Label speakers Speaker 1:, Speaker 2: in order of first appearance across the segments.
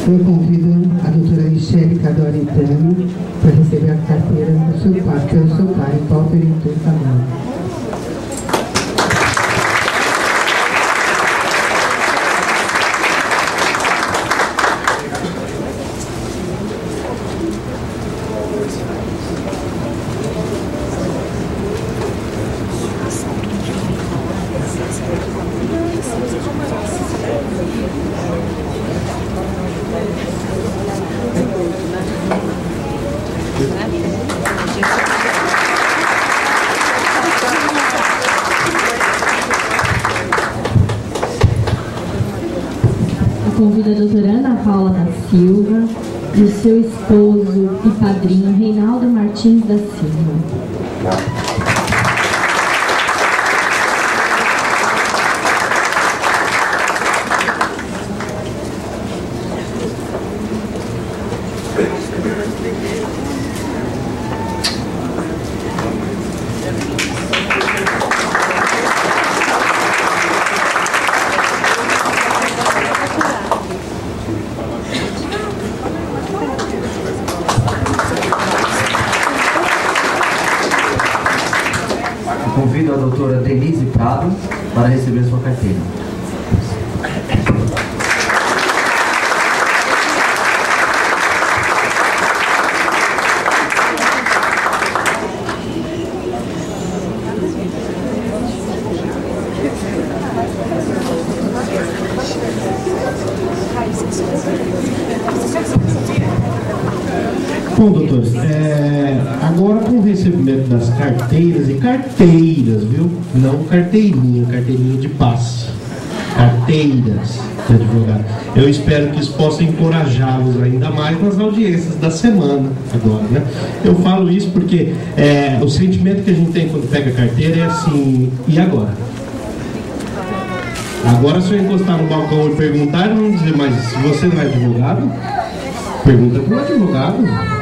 Speaker 1: Eu convido a doutora Michele Cadori Tami para receber a carteira do seu pai, pelo seu pai, Walter Heitor Cadori.
Speaker 2: Convido a doutora Ana Paula da Silva e o seu esposo e padrinho Reinaldo Martins da Silva.
Speaker 3: Convido a doutora Denise Prado para receber sua carteira.
Speaker 4: Bom, doutores, agora com o recebimento das carteiras e carteiras, viu? Não carteirinha de passe. Carteiras de advogado. Eu espero que isso possa encorajá-los ainda mais nas audiências da semana agora, né? Eu falo isso porque o sentimento que a gente tem quando pega carteira é assim, e agora? Agora se eu encostar no balcão e perguntar, eles vão dizer, mas se você não é advogado, pergunta para o advogado.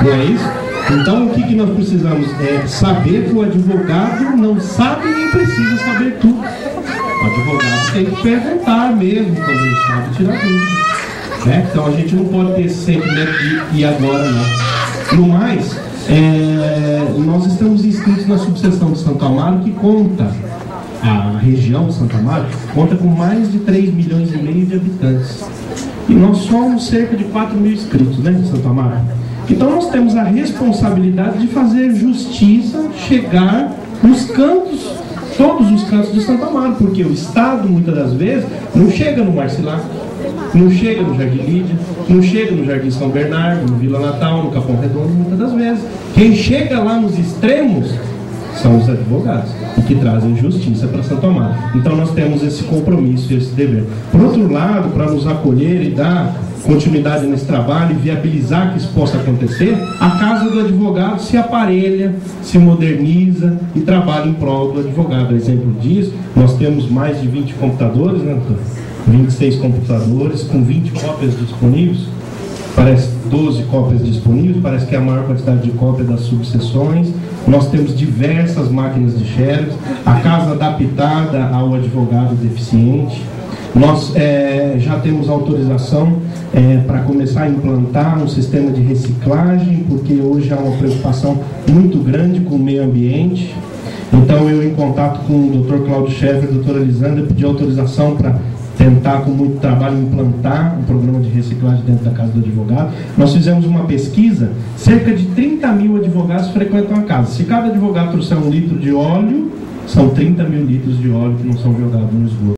Speaker 4: Não é isso? Então o que nós precisamos é saber que o advogado não sabe nem precisa saber tudo. O advogado tem que perguntar mesmo quando ele sabe, tirar dúvida, né? Então a gente não pode ter esse sentimento de e agora não. No mais, nós estamos inscritos na subseção de Santo Amaro, que conta, a região de Santo Amaro conta com mais de 3,5 milhões de habitantes. E nós somos cerca de 4 mil inscritos, né, em Santo Amaro. Então nós temos a responsabilidade de fazer justiça chegar nos cantos, todos os cantos de Santo Amaro, porque o Estado, muitas das vezes, não chega no Marcilac, não chega no Jardim Lídia, não chega no Jardim São Bernardo, no Vila Natal, no Capão Redondo, muitas das vezes. Quem chega lá nos extremos são os advogados, e que trazem justiça para Santo Amaro. Então nós temos esse compromisso e esse dever. Por outro lado, para nos acolher e dar continuidade nesse trabalho e viabilizar que isso possa acontecer, a Casa do Advogado se aparelha, se moderniza e trabalha em prol do advogado. Exemplo disso, nós temos mais de 20 computadores, né, doutor? 26 computadores com 20 cópias disponíveis, parece 12 cópias disponíveis, parece que é a maior quantidade de cópias das subseções. Nós temos diversas máquinas de xerox, a casa adaptada ao advogado deficiente. Nós já temos autorização para começar a implantar um sistema de reciclagem, porque hoje há uma preocupação muito grande com o meio ambiente. Então eu, em contato com o Dr. Cláudio Scheffer e a doutora Lisandra, pedi autorização para tentar, com muito trabalho, implantar um programa de reciclagem dentro da Casa do Advogado. Nós fizemos uma pesquisa, cerca de 30 mil advogados frequentam a casa. Se cada advogado trouxer 1 litro de óleo, são 30 mil litros de óleo que não são jogados no esgoto.